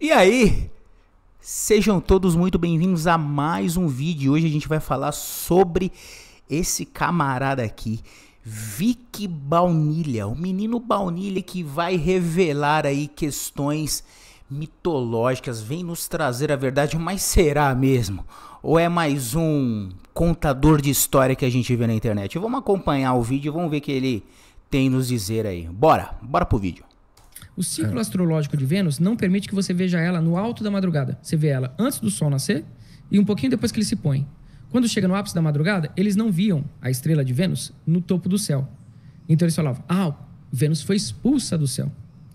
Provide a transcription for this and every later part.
E aí, sejam todos muito bem-vindos a mais um vídeo. Hoje a gente vai falar sobre esse camarada aqui, Vic Baunilha, o menino Baunilha que vai revelar aí questões mitológicas, vem nos trazer a verdade, mas será mesmo? Ou é mais um contador de história que a gente vê na internet? Vamos acompanhar o vídeo e vamos ver o que ele tem nos dizer aí. Bora pro vídeo. O ciclo astrológico de Vênus não permite que você veja ela no alto da madrugada. Você vê ela antes do sol nascer e um pouquinho depois que ele se põe. Quando chega no ápice da madrugada, eles não viam a estrela de Vênus no topo do céu. Então eles falavam, Vênus foi expulsa do céu,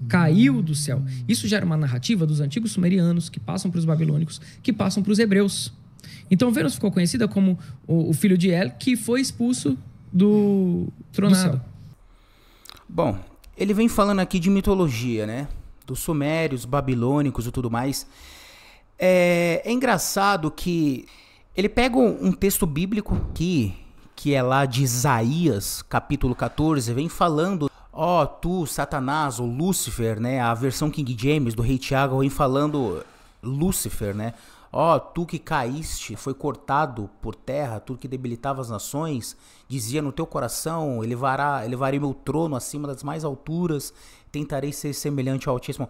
caiu do céu. Isso já era uma narrativa dos antigos sumerianos, que passam para os babilônicos, que passam para os hebreus. Então Vênus ficou conhecida como o filho de El, que foi expulso do tronado. Bom, ele vem falando aqui de mitologia, né? Dos sumérios, babilônicos e tudo mais. É engraçado que ele pega um texto bíblico que é lá de Isaías, capítulo 14, vem falando, tu, Satanás, ou Lúcifer, né? A versão King James do Rei Tiago vem falando Lúcifer, né? Tu que caíste, foi cortado por terra, tu que debilitava as nações, dizia no teu coração, elevarei meu trono acima das mais alturas, tentarei ser semelhante ao Altíssimo.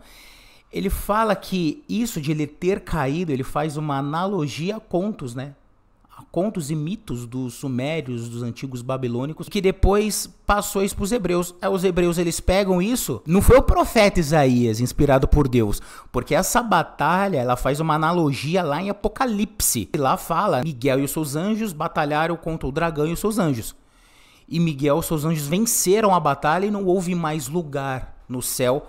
Ele fala que isso de ele ter caído, ele faz uma analogia a contos, né? A contos e mitos dos sumérios, dos antigos babilônicos, que depois passou isso para os hebreus. Os hebreus, eles pegam isso, não foi o profeta Isaías inspirado por Deus, porque essa batalha, ela faz uma analogia lá em Apocalipse. E lá fala, Miguel e os seus anjos batalharam contra o dragão e os seus anjos. E Miguel e os seus anjos venceram a batalha e não houve mais lugar no céu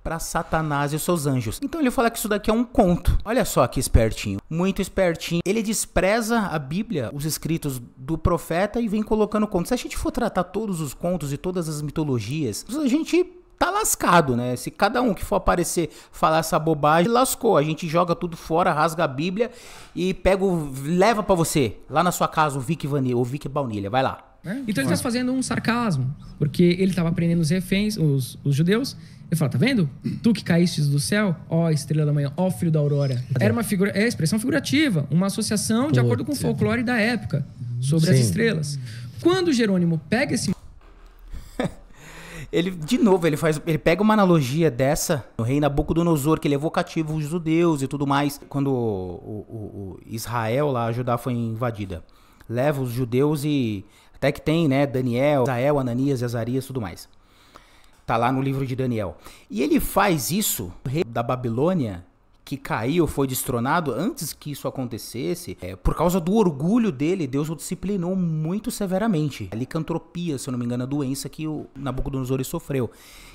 para Satanás e os seus anjos. Então ele fala que isso daqui é um conto. Olha só que espertinho, muito espertinho. Ele despreza a Bíblia, os escritos do profeta e vem colocando contos. Se a gente for tratar todos os contos e todas as mitologias, a gente tá lascado, né? Se cada um que for aparecer falar essa bobagem, lascou. A gente joga tudo fora, rasga a Bíblia e leva para você, lá na sua casa, o Vic Baunilha. Vai lá. Então ele está fazendo um sarcasmo, porque ele estava prendendo os reféns, os judeus. Ele fala, tá vendo? Tu que caíste do céu, estrela da manhã, filho da aurora. Era uma expressão figurativa, uma associação de acordo com o folclore da época sobre as estrelas. Quando Jerônimo pega esse... Ele pega uma analogia dessa, o rei Nabucodonosor, que levou cativo os judeus e tudo mais, quando o Israel, lá, a Judá foi invadida. Leva os judeus e até que tem, né, Daniel, Israel, Ananias, Azarias e tudo mais. Tá lá no livro de Daniel. E ele faz isso, o rei da Babilônia, que caiu, foi destronado, antes que isso acontecesse, por causa do orgulho dele, Deus o disciplinou muito severamente. A licantropia, se eu não me engano, a doença que o Nabucodonosor sofreu.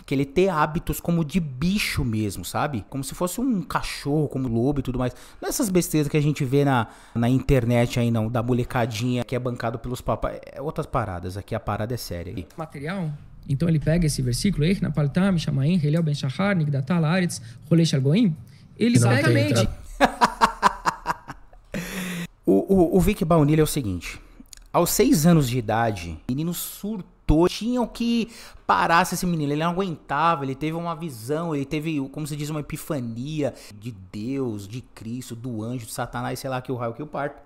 Que ele tem hábitos como de bicho mesmo, sabe? Como se fosse um cachorro, como um lobo e tudo mais. Não essas besteiras que a gente vê na internet aí, não, da molecadinha que é bancado pelos papas. É outras paradas, aqui a parada é séria. Material... Então ele pega esse versículo, ele exatamente. O Vic Baunilha é o seguinte, aos 6 anos de idade, o menino surtou, tinham que parar esse menino, ele não aguentava, ele teve uma visão, ele teve, como se diz, uma epifania de Deus, de Cristo, do anjo, de Satanás, sei lá que o raio que o parto.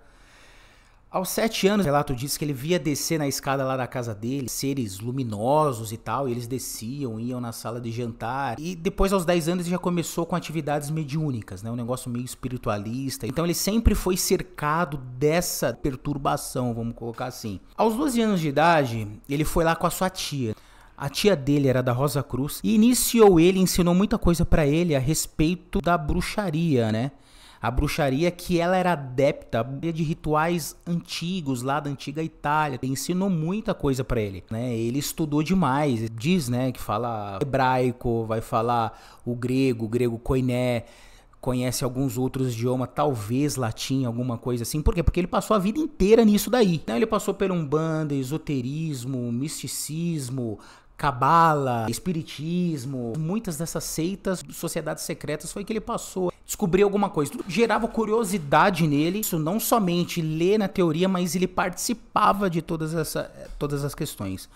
Aos 7 anos, o relato diz que ele via descer na escada lá da casa dele, seres luminosos e tal, e eles desciam, iam na sala de jantar. E depois, aos 10 anos, ele já começou com atividades mediúnicas, né? Um negócio meio espiritualista. Então ele sempre foi cercado dessa perturbação, vamos colocar assim. Aos 12 anos de idade, ele foi lá com a sua tia. A tia dele era da Rosa Cruz e ensinou muita coisa pra ele a respeito da bruxaria, né? A bruxaria que ela era adepta de rituais antigos lá da antiga Itália. Ensinou muita coisa pra ele, né? Ele estudou demais. Diz, né, que fala hebraico, vai falar o grego koiné, conhece alguns outros idiomas, talvez latim, alguma coisa assim. Por quê? Porque ele passou a vida inteira nisso daí. Ele passou pelo Umbanda, esoterismo, misticismo, cabala, espiritismo, muitas dessas seitas, sociedades secretas, foi que ele passou. Descobriu alguma coisa, tudo gerava curiosidade nele, isso não somente ler na teoria, mas ele participava de todas as questões.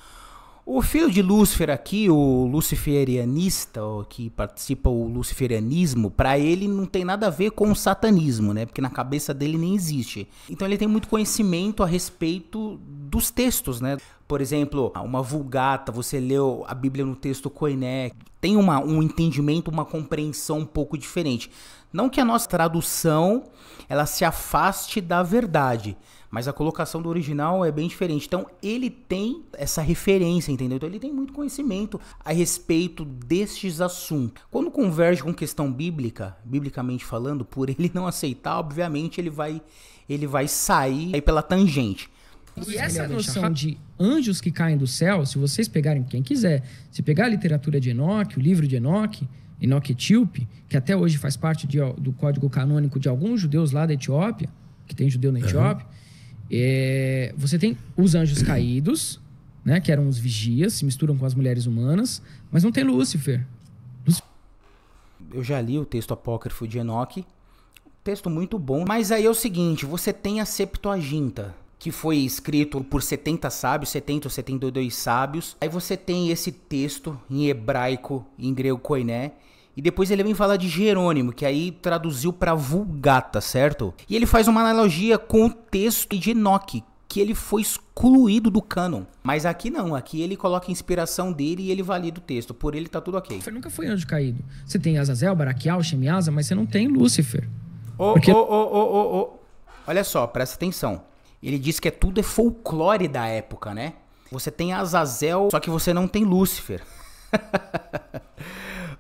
O filho de Lúcifer aqui, o luciferianista, o que participa o luciferianismo, para ele não tem nada a ver com o satanismo, né? Porque na cabeça dele nem existe. Então ele tem muito conhecimento a respeito dos textos, né? Por exemplo, uma Vulgata, você leu a Bíblia no texto Koiné, tem um entendimento, uma compreensão um pouco diferente. Não que a nossa tradução ela se afaste da verdade, mas a colocação do original é bem diferente. Então, ele tem essa referência, entendeu? Então, ele tem muito conhecimento a respeito destes assuntos. Quando converge com questão bíblica, biblicamente falando, por ele não aceitar, obviamente, ele vai sair aí pela tangente. E essa noção de anjos que caem do céu, se vocês pegarem quem quiser, se pegar a literatura de Enoque, o livro de Enoque Etíope, que até hoje faz parte do código canônico de alguns judeus lá da Etiópia, que tem judeu na Etiópia, você tem os anjos caídos, né, que eram os vigias, se misturam com as mulheres humanas, mas não tem Lúcifer. Eu já li o texto apócrifo de Enoque, texto muito bom, mas aí é o seguinte, você tem a Septuaginta, que foi escrito por 70 sábios, 70 ou 72 sábios. Aí você tem esse texto em hebraico, em grego koiné, e depois ele vem falar de Jerônimo, que aí traduziu para Vulgata, certo? E ele faz uma analogia com o texto de Enoque, que ele foi excluído do cânon. Mas aqui não, aqui ele coloca a inspiração dele e ele valida o texto. Por ele tá tudo ok. Nunca foi anjo caído. Você tem Azazel, Baraquial, Shemiasa, mas você não tem Lúcifer. Olha só, presta atenção. Ele diz que tudo é folclore da época, né? Você tem Azazel, só que você não tem Lúcifer.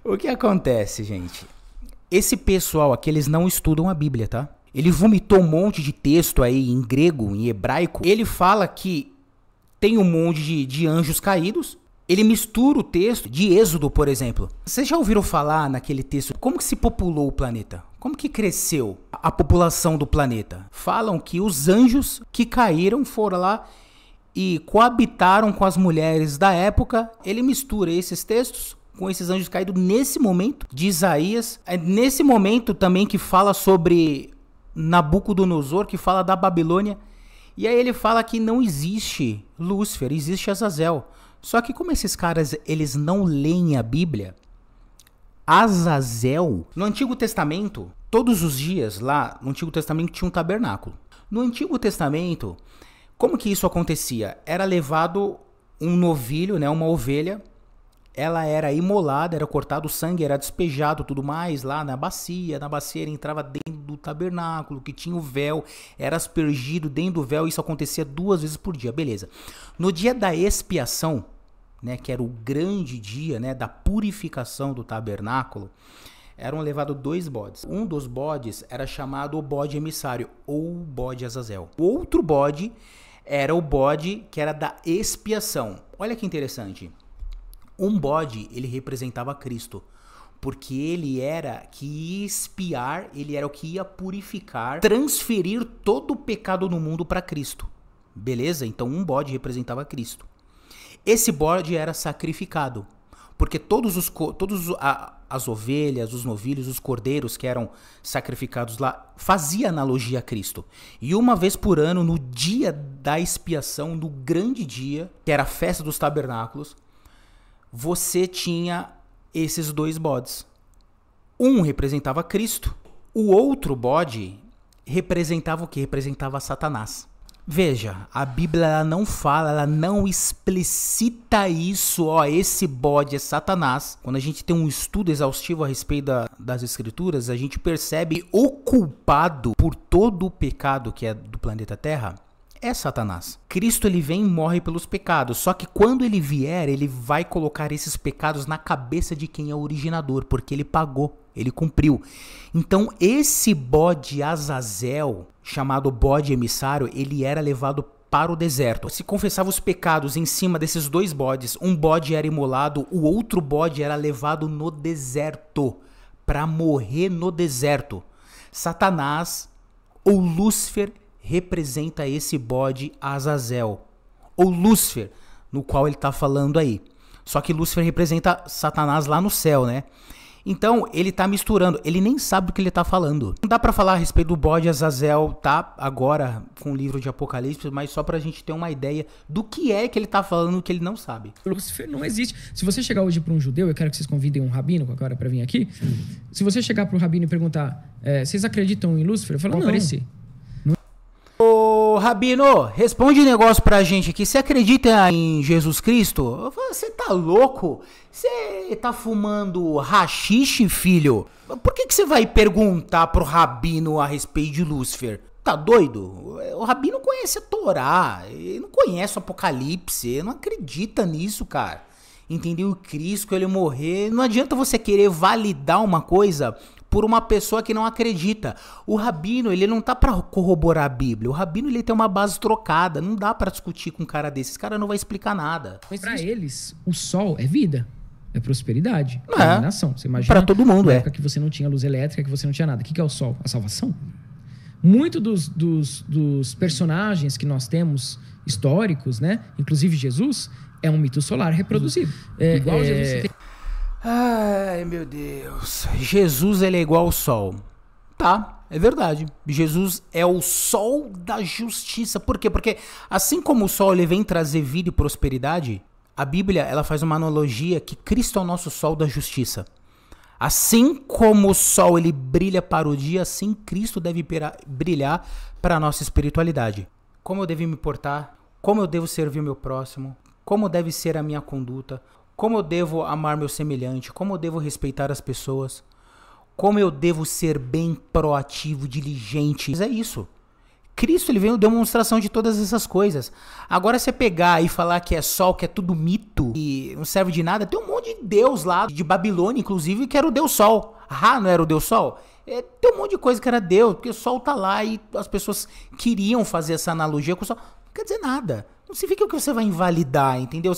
O que acontece, gente? Esse pessoal aqui, eles não estudam a Bíblia, tá? Ele vomitou um monte de texto aí em grego, em hebraico. Ele fala que tem um monte de anjos caídos. Ele mistura o texto de Êxodo, por exemplo. Vocês já ouviram falar naquele texto como que se populou o planeta? Como que cresceu a população do planeta? Falam que os anjos que caíram foram lá e coabitaram com as mulheres da época. Ele mistura esses textos com esses anjos caídos nesse momento de Isaías. É nesse momento também que fala sobre Nabucodonosor, que fala da Babilônia. E aí ele fala que não existe Lúcifer, existe Azazel. Só que como esses caras, eles não leem a Bíblia, Azazel, no Antigo Testamento, todos os dias lá no Antigo Testamento tinha um tabernáculo. No Antigo Testamento, como que isso acontecia? Era levado um novilho, né, uma ovelha, ela era imolada, era cortado o sangue, era despejado, tudo mais, lá na bacia ele entrava dentro do tabernáculo, que tinha o véu, era aspergido dentro do véu, isso acontecia 2 vezes por dia, beleza. No dia da expiação, né, que era o grande dia, né, da purificação do tabernáculo, eram levados 2 bodes. Um dos bodes era chamado o bode emissário, ou bode Azazel. O outro bode era o bode que era da expiação. Olha que interessante. Um bode, ele representava Cristo, porque ele era que ia expiar, ele era o que ia purificar, transferir todo o pecado no mundo para Cristo. Beleza? Então um bode representava Cristo. Esse bode era sacrificado, porque todas as ovelhas, os novilhos, os cordeiros que eram sacrificados lá, fazia analogia a Cristo. E uma vez por ano, no dia da expiação, no grande dia, que era a festa dos tabernáculos, você tinha esses 2 bodes. Um representava Cristo, o outro bode representava o que? Representava Satanás. Veja, a Bíblia ela não fala, ela não explicita isso, ó, esse bode é Satanás. Quando a gente tem um estudo exaustivo a respeito das escrituras, a gente percebe que o culpado por todo o pecado que é do planeta Terra é Satanás. Cristo ele vem e morre pelos pecados, só que quando ele vier, ele vai colocar esses pecados na cabeça de quem é o originador, porque ele pagou, ele cumpriu. Então esse bode Azazel, chamado bode emissário, ele era levado para o deserto. Se confessava os pecados em cima desses 2 bodes, um bode era imolado, o outro bode era levado no deserto, para morrer no deserto. Satanás ou Lúcifer representa esse bode Azazel, ou Lúcifer, no qual ele está falando aí. Só que Lúcifer representa Satanás lá no céu, né? Então, ele tá misturando, ele nem sabe do que ele tá falando. Não dá pra falar a respeito do bode Azazel, tá? Agora, com o livro de Apocalipse, mas só pra gente ter uma ideia do que é que ele tá falando que ele não sabe. Lúcifer não existe. Se você chegar hoje pra um judeu, eu quero que vocês convidem um rabino agora pra vir aqui. Se você chegar pro rabino e perguntar, vocês acreditam em Lúcifer? Eu falo, não. Aparecer. Ô, Rabino, responde um negócio pra gente aqui. Você acredita em Jesus Cristo? Eu falo, você tá louco? Você tá fumando haxixe, filho? Por que você vai perguntar pro Rabino a respeito de Lúcifer? Tá doido? O Rabino conhece a Torá, ele não conhece o Apocalipse, ele não acredita nisso, cara. Entendeu? O Cristo, ele morrer. Não adianta você querer validar uma coisa por uma pessoa que não acredita. O Rabino, ele não tá pra corroborar a Bíblia. O Rabino, ele tem uma base trocada. Não dá pra discutir com um cara desse. Esse cara não vai explicar nada. Mas pra eles, o sol é vida. É prosperidade. É iluminação. Você imagina pra todo mundo, na época que você não tinha luz elétrica, que você não tinha nada. O que é o sol? A salvação. Muito dos personagens que nós temos históricos, né? Inclusive Jesus, é um mito solar reproduzido. Igual Jesus tem... Ai, meu Deus. Jesus, ele é igual ao sol. Tá, é verdade. Jesus é o sol da justiça. Por quê? Porque assim como o sol ele vem trazer vida e prosperidade, a Bíblia ela faz uma analogia que Cristo é o nosso sol da justiça. Assim como o sol ele brilha para o dia, assim Cristo deve brilhar para a nossa espiritualidade. Como eu devo me portar, como eu devo servir o meu próximo, como deve ser a minha conduta, como eu devo amar meu semelhante, como eu devo respeitar as pessoas, como eu devo ser bem proativo, diligente. Mas é isso. Cristo ele veio demonstração de todas essas coisas. Agora você pegar e falar que é sol, que é tudo mito e não serve de nada, tem um monte de deus lá, de Babilônia inclusive, que era o deus sol. Ra não era o deus sol? Tem um monte de coisa que era deus, porque o sol tá lá e as pessoas queriam fazer essa analogia com o sol. Não quer dizer nada. Não significa que você vai invalidar, entendeu?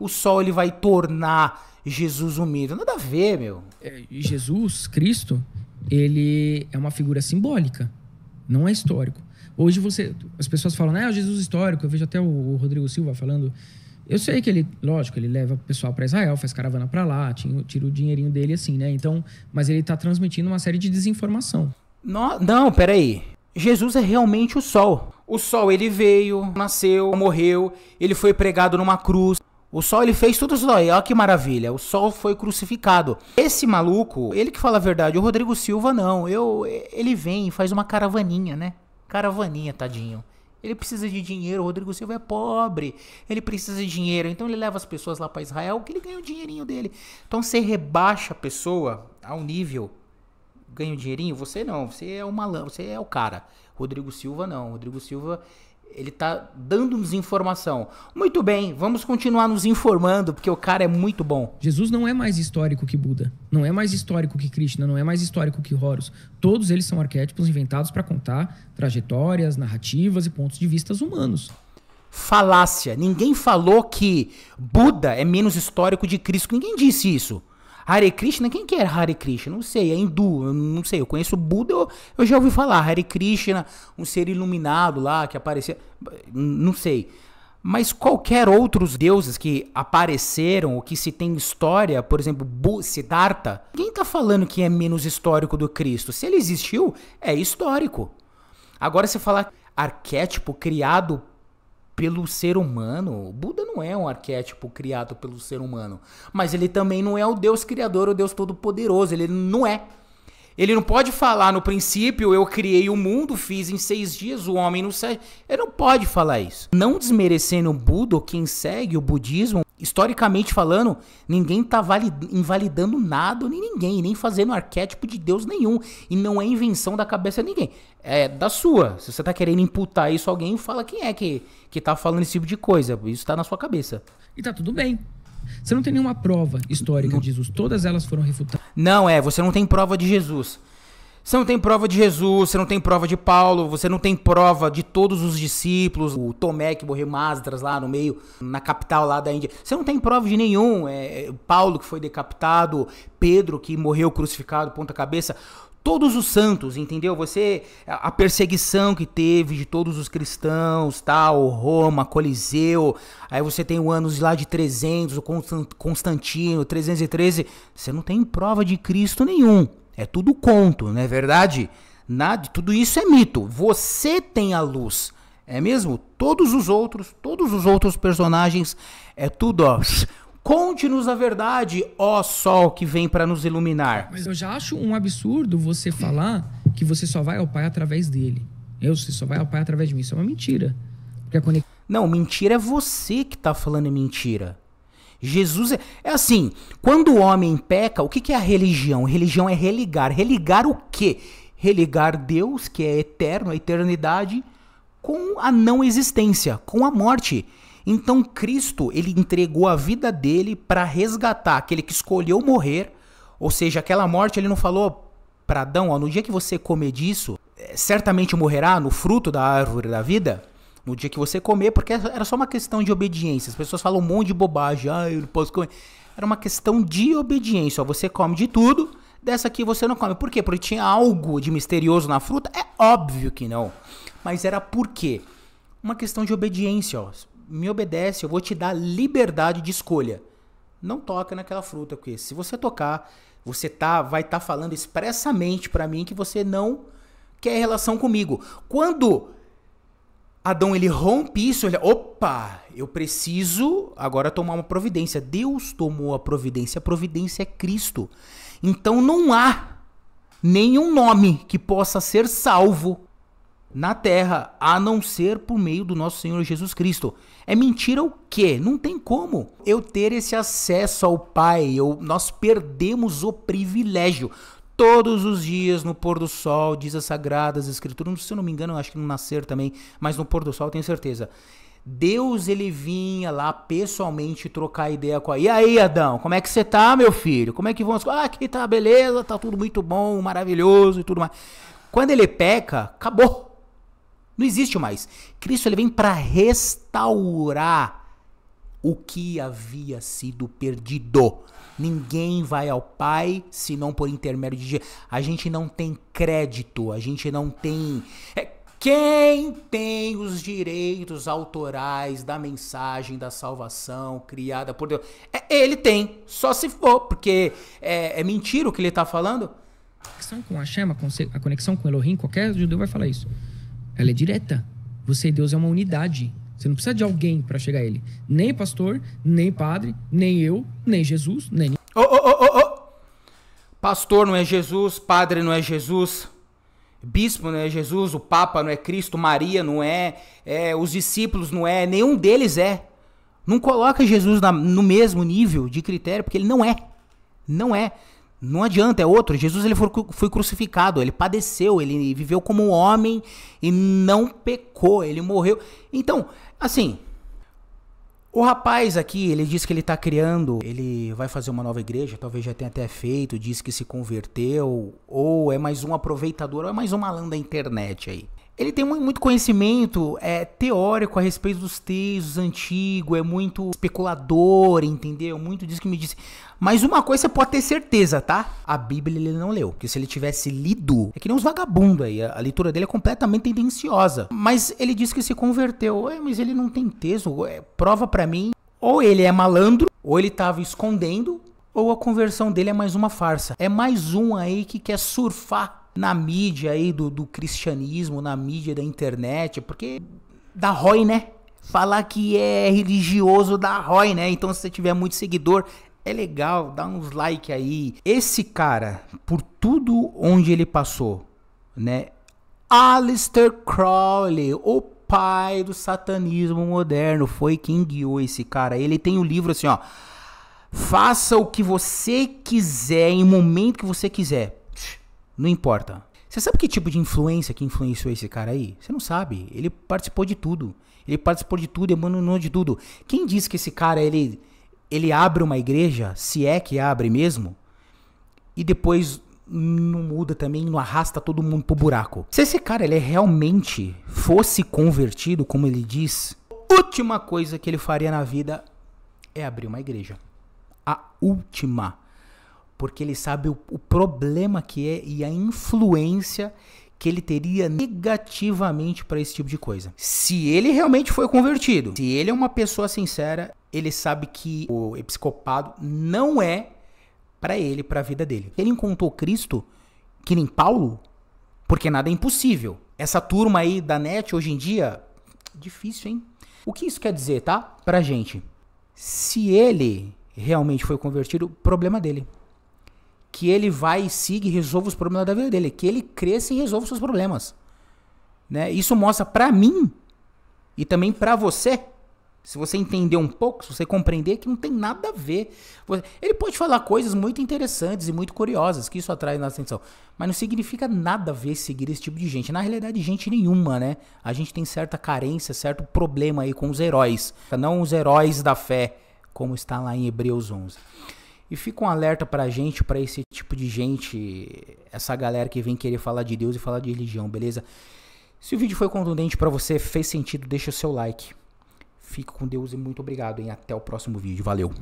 O sol ele vai tornar Jesus um mito. Nada a ver, meu. Jesus, Cristo, ele é uma figura simbólica, não é histórico. Hoje as pessoas falam, Jesus histórico. Eu vejo até o Rodrigo Silva falando. Eu sei que ele, lógico, ele leva o pessoal para Israel, faz caravana para lá, tira o dinheirinho dele assim, né? Então, mas ele tá transmitindo uma série de desinformação. Não, peraí. Jesus é realmente o sol. O sol, ele veio, nasceu, morreu, ele foi pregado numa cruz. O sol, ele fez tudo isso daí. Olha que maravilha. O sol foi crucificado. Esse maluco, ele que fala a verdade, o Rodrigo Silva não. Ele vem e faz uma caravaninha, né? Caravaninha, tadinho. Ele precisa de dinheiro, o Rodrigo Silva é pobre. Ele precisa de dinheiro, então ele leva as pessoas lá para Israel que ele ganha o dinheirinho dele. Então você rebaixa a pessoa ao nível... Ganha o dinheirinho? Você não, você é o malandro, você é o cara. Rodrigo Silva não, Rodrigo Silva, ele tá dando-nos informação. Muito bem, vamos continuar nos informando, porque o cara é muito bom. Jesus não é mais histórico que Buda, não é mais histórico que Krishna, não é mais histórico que Horus. Todos eles são arquétipos inventados para contar trajetórias, narrativas e pontos de vista humanos. Falácia. Ninguém falou que Buda é menos histórico de Cristo. Ninguém disse isso. Hare Krishna, quem que é Hare Krishna? Não sei, é hindu, eu não sei, eu conheço Buda, eu já ouvi falar, Hare Krishna, um ser iluminado lá, que aparecia, não sei. Mas qualquer outros deuses que apareceram, ou que se tem história, por exemplo, Siddhartha, ninguém tá falando que é menos histórico do Cristo. Se ele existiu, é histórico. Agora você falar arquétipo criado pelo ser humano, o Buda não é um arquétipo criado pelo ser humano, mas ele também não é o Deus criador, o Deus todo-poderoso, ele não é. Ele não pode falar no princípio, eu criei o mundo, fiz em 6 dias, o homem no 7. Ele não pode falar isso. Não desmerecendo o Buda, ou quem segue o budismo, historicamente falando, ninguém tá invalidando nada, nem ninguém, nem fazendo arquétipo de Deus nenhum. E não é invenção da cabeça de ninguém. É da sua. Se você tá querendo imputar isso a alguém, fala quem é que tá falando esse tipo de coisa. Isso tá na sua cabeça. E tá tudo bem. Você não tem nenhuma prova histórica de Jesus. Todas elas foram refutadas. Não, você não tem prova de Jesus. Você não tem prova de Jesus, você não tem prova de Paulo, você não tem prova de todos os discípulos, o Tomé que morreu Masdras lá no meio, na capital lá da Índia. Você não tem prova de nenhum. Paulo que foi decapitado, Pedro que morreu crucificado, ponta cabeça. todos os santos, entendeu? A perseguição que teve de todos os cristãos, tal, Roma, Coliseu, aí você tem o anos lá de 300, o Constantino, 313, você não tem prova de Cristo nenhum, é tudo conto, não é verdade? Nada, tudo isso é mito, você tem a luz, é mesmo? Todos os outros personagens, é tudo, ó... Conte-nos a verdade, ó sol que vem para nos iluminar. Mas eu já acho um absurdo você falar que você só vai ao Pai através dele. Você só vai ao Pai através de mim. Isso é uma mentira. Porque Não, mentira é você que tá falando mentira. Jesus é assim, quando o homem peca, o que é a religião? Religião é religar. Religar o quê? Religar Deus, que é eterno, a eternidade, com a não existência, com a morte. Então Cristo, ele entregou a vida dele para resgatar aquele que escolheu morrer, ou seja, aquela morte ele não falou para Adão, ó, no dia que você comer disso, certamente morrerá no fruto da árvore da vida, no dia que você comer, porque era só uma questão de obediência. As pessoas falam um monte de bobagem, eu não posso comer. Era uma questão de obediência, ó, você come de tudo, dessa aqui você não come. Por quê? Porque tinha algo de misterioso na fruta? É óbvio que não, mas era por quê? Uma questão de obediência, ó. Me obedece, eu vou te dar liberdade de escolha. Não toca naquela fruta, porque se você tocar, você vai estar falando expressamente para mim que você não quer relação comigo. Quando Adão ele rompe isso, ele, opa, eu preciso agora tomar uma providência. Deus tomou a providência é Cristo. Então não há nenhum nome que possa ser salvo na terra, a não ser por meio do nosso Senhor Jesus Cristo. É mentira o quê? Não tem como eu ter esse acesso ao Pai. Nós perdemos o privilégio. Todos os dias no pôr do sol, diz as Sagradas Escrituras, se eu não me engano, eu acho que no nascer também, mas no pôr do sol eu tenho certeza. Deus, ele vinha lá pessoalmente trocar ideia com a... E aí, Adão, como é que você tá, meu filho? Como é que vão as coisas? Ah, aqui tá, beleza, tá tudo muito bom, maravilhoso e tudo mais. Quando ele peca, acabou. Não existe mais. Cristo ele vem para restaurar o que havia sido perdido. Ninguém vai ao Pai senão por intermédio de Jesus. A gente não tem crédito, a gente não tem... Quem tem os direitos autorais da mensagem da salvação criada por Deus? Ele tem, só se for, porque é mentira o que ele está falando. A conexão com Hashem, a conexão com Elohim, qualquer judeu vai falar isso. Ela é direta. Você e Deus é uma unidade. Você não precisa de alguém para chegar a ele. Nem pastor, nem padre, nem eu, nem Jesus, nem... Pastor não é Jesus, padre não é Jesus, bispo não é Jesus, o Papa não é Cristo, Maria não é, os discípulos não é, nenhum deles é. Não coloca Jesus no mesmo nível de critério, porque ele não é. Não é. Não adianta, é outro. Jesus ele foi crucificado, ele padeceu, ele viveu como um homem e não pecou, ele morreu. Então, assim, o rapaz aqui, ele diz que ele tá criando, ele vai fazer uma nova igreja, talvez já tenha até feito, diz que se converteu, ou é mais um aproveitador, ou é mais um malandro da internet aí. Ele tem muito conhecimento teórico a respeito dos textos antigos, é muito especulador, entendeu? Muito disso que me disse. Mas uma coisa você pode ter certeza, tá? A Bíblia ele não leu. Porque se ele tivesse lido, é que nem uns vagabundos aí. A leitura dele é completamente tendenciosa. Mas ele disse que se converteu. Mas ele não tem texto. Prova pra mim. Ou ele é malandro, ou ele tava escondendo, ou a conversão dele é mais uma farsa. É mais um aí que quer surfar na mídia aí do cristianismo, na mídia da internet, porque dá ROI, né? Falar que é religioso dá ROI, né? Então se você tiver muito seguidor, é legal, dá uns like aí. Esse cara, por tudo onde ele passou, né? Aleister Crowley, o pai do satanismo moderno, foi quem guiou esse cara. Ele tem um livro assim, ó. Faça o que você quiser, em momento que você quiser. Não importa. Você sabe que tipo de influência que influenciou esse cara aí? Você não sabe. Ele participou de tudo. Ele participou de tudo, emanou de tudo. Quem disse que esse cara, ele abre uma igreja, se é que abre mesmo, e depois não muda também, não arrasta todo mundo pro buraco? Se esse cara, ele realmente fosse convertido, como ele diz, a última coisa que ele faria na vida é abrir uma igreja. A última. porque ele sabe o problema que é e a influência que ele teria negativamente para esse tipo de coisa. Se ele realmente foi convertido, se ele é uma pessoa sincera, ele sabe que o episcopado não é para ele, para a vida dele. Ele encontrou Cristo, que nem Paulo, porque nada é impossível. Essa turma aí da net hoje em dia, difícil, hein? O que isso quer dizer, tá? Pra gente. Se ele realmente foi convertido, problema dele. Que ele vai, siga e resolva os problemas da vida dele. Que ele cresça e resolva os seus problemas. Né? Isso mostra pra mim e também pra você, se você entender um pouco, se você compreender que não tem nada a ver. Ele pode falar coisas muito interessantes e muito curiosas, que isso atrai nossa atenção. Mas não significa nada a ver seguir esse tipo de gente. Na realidade, gente nenhuma, né? A gente tem certa carência, certo problema aí com os heróis. Não os heróis da fé, como está lá em Hebreus 11. E fica um alerta pra gente, pra esse tipo de gente, essa galera que vem querer falar de Deus e falar de religião, beleza? Se o vídeo foi contundente pra você, fez sentido, deixa o seu like. Fique com Deus e muito obrigado, hein? Até o próximo vídeo. Valeu!